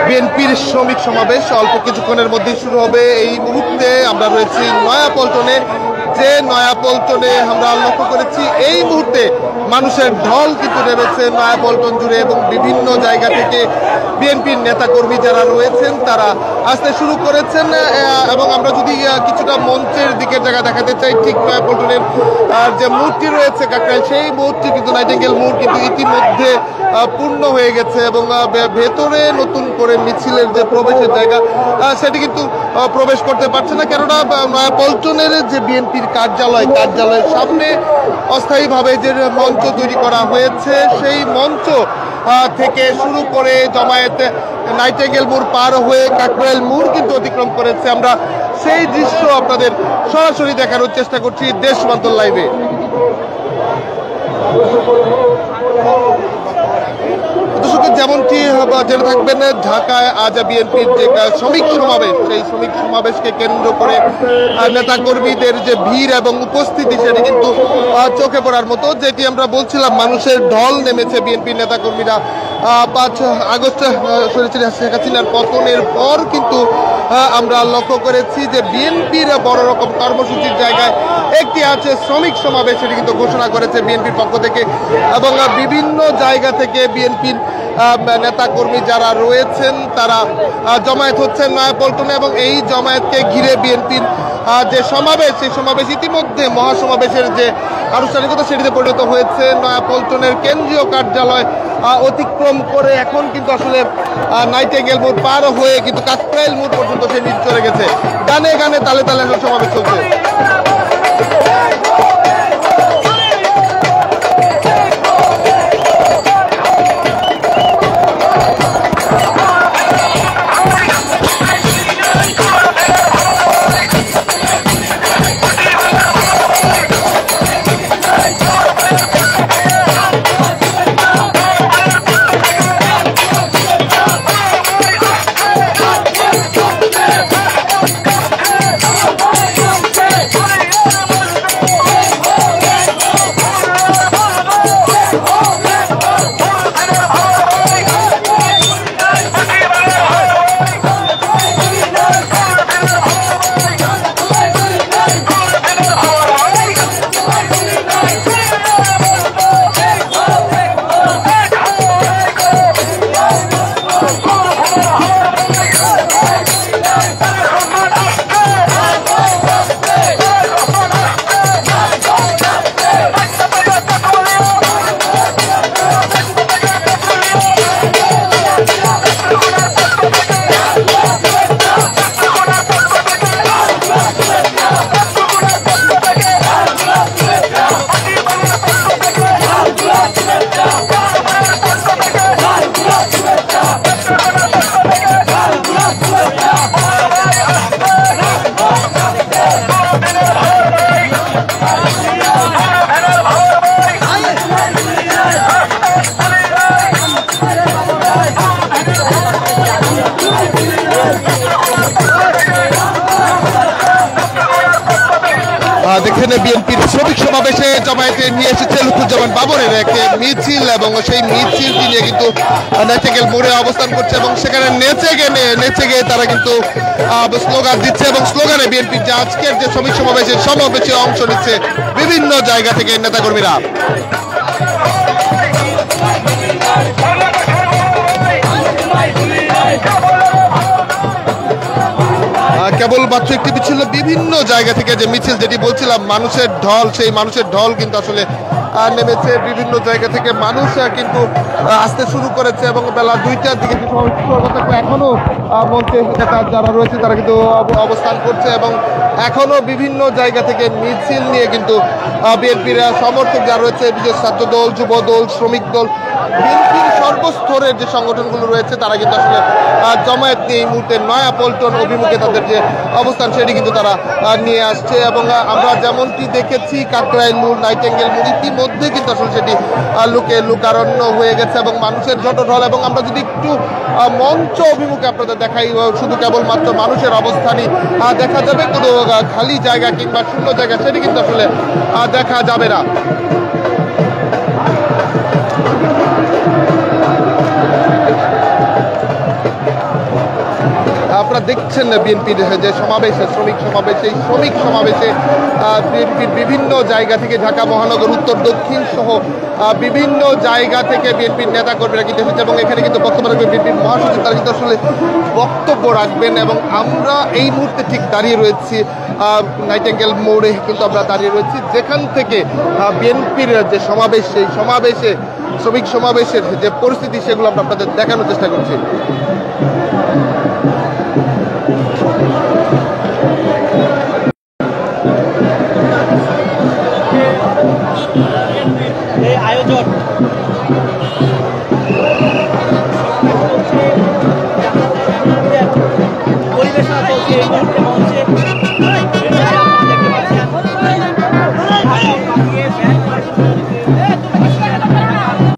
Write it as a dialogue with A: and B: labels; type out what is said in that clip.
A: বিএনপির শ্রমিক সমাবেশ অল্প কিছুক্ষণের মধ্যেই শুরু হবে। এই মুহূর্তে আমরা রয়েছি নয়াপল্টনে, যে নয়াপল্টনে আমরা লক্ষ্য করেছি এই মুহূর্তে মানুষের ঢল কিন্তু নেমেছে নয়াপল্টন জুড়ে, এবং বিভিন্ন জায়গা থেকে বিএনপির নেতাকর্মী যারা রয়েছেন তারা আসতে শুরু করেছেন। এবং আমরা যদি কিছুটা মঞ্চের দিকে জায়গা দেখাতে চাই, ঠিক নয়াপল্টনের যে মূর্তি রয়েছে কাকরাইল, সেই মূর্তি কিন্তু নাইটিঙ্গেল মোড় কিন্তু ইতিমধ্যে পূর্ণ হয়ে গেছে, এবং ভেতরে নতুন করে মিছিলের যে প্রবেশের জায়গা সেটি কিন্তু প্রবেশ করতে পারছে না, কেননা নয়াপল্টনের যে বিএনপির কার্যালয়ের সামনে অস্থায়ীভাবে যে মঞ্চ তৈরি করা হয়েছে, সেই মঞ্চ থেকে শুরু করে জমায়েত নাইটিঙ্গেল মোড় পার হয়ে কাকরাইল মোড় কিন্তু অতিক্রম করেছে। আমরা সেই দৃশ্য আপনাদের সরাসরি দেখানোর চেষ্টা করছি দেশ সমান্তর লাইভে। যেমনটি জেনে থাকবেন, ঢাকায় আজ বিএনপির যে শ্রমিক সমাবেশ, সেই শ্রমিক সমাবেশকে কেন্দ্র করে নেতাকর্মীদের যে ভিড় এবং উপস্থিতি সেটি কিন্তু চোখে পড়ার মতো। যেটি আমরা বলছিলাম, মানুষের ঢল নেমেছে বিএনপির নেতাকর্মীরা 5 আগস্ট শেখ হাসিনার পতনের পর কিন্তু আমরা লক্ষ্য করেছি যে বিএনপির বড় রকম কর্মসূচির জায়গায় একটি আছে শ্রমিক সমাবেশ, সেটি কিন্তু ঘোষণা করেছে বিএনপির পক্ষ থেকে, এবং বিভিন্ন জায়গা থেকে বিএনপির নেতাকর্মী যারা রয়েছেন তারা জমায়েত হচ্ছেন নয়াপল্টনে, এবং এই জমায়েতকে ঘিরে বিএনপির যে সমাবেশ, সেই সমাবেশ ইতিমধ্যে মহাসমাবেশের যে আনুষ্ঠানিকতা সেটিতে পরিণত হয়েছে। নয়াপল্টনের কেন্দ্রীয় কার্যালয় অতিক্রম করে এখন কিন্তু আসলে নাইটিঙ্গেল মোড় পার হয়ে কিন্তু কাকরাইল মোড় পর্যন্ত সে নিয়ে চলে গেছে। গানে গানে তালে তালে সমাবেশ চলছে। দেখেন, বিএনপির শ্রমিক সমাবেশে জমায়েতে নিয়ে এসেছে লুৎফুজ্জামান বাবরের এক মিছিল, এবং সেই মিছিলটি নিয়ে কিন্তু নাইটিঙ্গেল মোড়ে অবস্থান করছে, এবং সেখানে নেচে গিয়ে তারা কিন্তু স্লোগান দিচ্ছে, এবং স্লোগানে বিএনপির যে আজকের যে শ্রমিক সমাবেশে অংশ নিচ্ছে বিভিন্ন জায়গা থেকে নেতাকর্মীরা। কেবলমাত্র একটি মিছিল, বিভিন্ন জায়গা থেকে যে মিছিল, যেটি বলছিলাম মানুষের ঢল, সেই মানুষের ঢল কিন্তু আসলে নেমেছে বিভিন্ন জায়গা থেকে। মানুষ কিন্তু আসতে শুরু করেছে, এবং বেলা 2টার দিকে এখনো মঞ্চে যারা রয়েছে তারা কিন্তু অবস্থান করছে, এবং এখনো বিভিন্ন জায়গা থেকে মিছিল নিয়ে কিন্তু বিএনপির সমর্থক যারা রয়েছে, বিশেষ ছাত্র দল, যুব দল, শ্রমিক দল, বিএনপির সর্বস্তরের যে সংগঠনগুলো রয়েছে তারা কিন্তু আসলে জমায়েত নিয়ে এই মুহূর্তে নয়াপল্টন অভিমুখে তাদের যে অবস্থান সেটি কিন্তু তারা নিয়ে আসছে। এবং আমরা যেমনটি দেখেছি কাকরাইল মোড়, নাইটিঙ্গেল মোড় ইতিমধ্যে কিন্তু আসলে সেটি লোকারণ্য হয়ে গেছে, এবং মানুষের জটঢল। এবং আমরা যদি একটু মঞ্চ অভিমুখে আপনাদের দেখাই, শুধু কেবলমাত্র মানুষের অবস্থানই দেখা যাবে, কোনো খালি জায়গা কিংবা শূন্য জায়গা সেটি কিন্তু আসলে দেখা যাবে না। আপনারা দেখছেন বিএনপির যে সমাবেশ, শ্রমিক সমাবেশ, এই শ্রমিক সমাবেশে বিএনপির বিভিন্ন জায়গা থেকে ঢাকা মহানগর, উত্তর, দক্ষিণ সহ বিভিন্ন জায়গা থেকে বিএনপির নেতাকর্মীরা কিন্তু এসেছে এবং এখানে কিন্তু বক্তব্য রাখবেন বিএনপির মহাসচিব, তারা কিন্তু আসলে বক্তব্য রাখবেন। এবং আমরা এই মুহূর্তে ঠিক দাঁড়িয়ে রয়েছি নাইটিঙ্গেল মোড়ে, কিন্তু আমরা দাঁড়িয়ে রয়েছি যেখান থেকে বিএনপির যে সমাবেশ, সেই সমাবেশে শ্রমিক সমাবেশের যে পরিস্থিতি সেগুলো আমরা আপনাদের দেখানোর চেষ্টা করছি।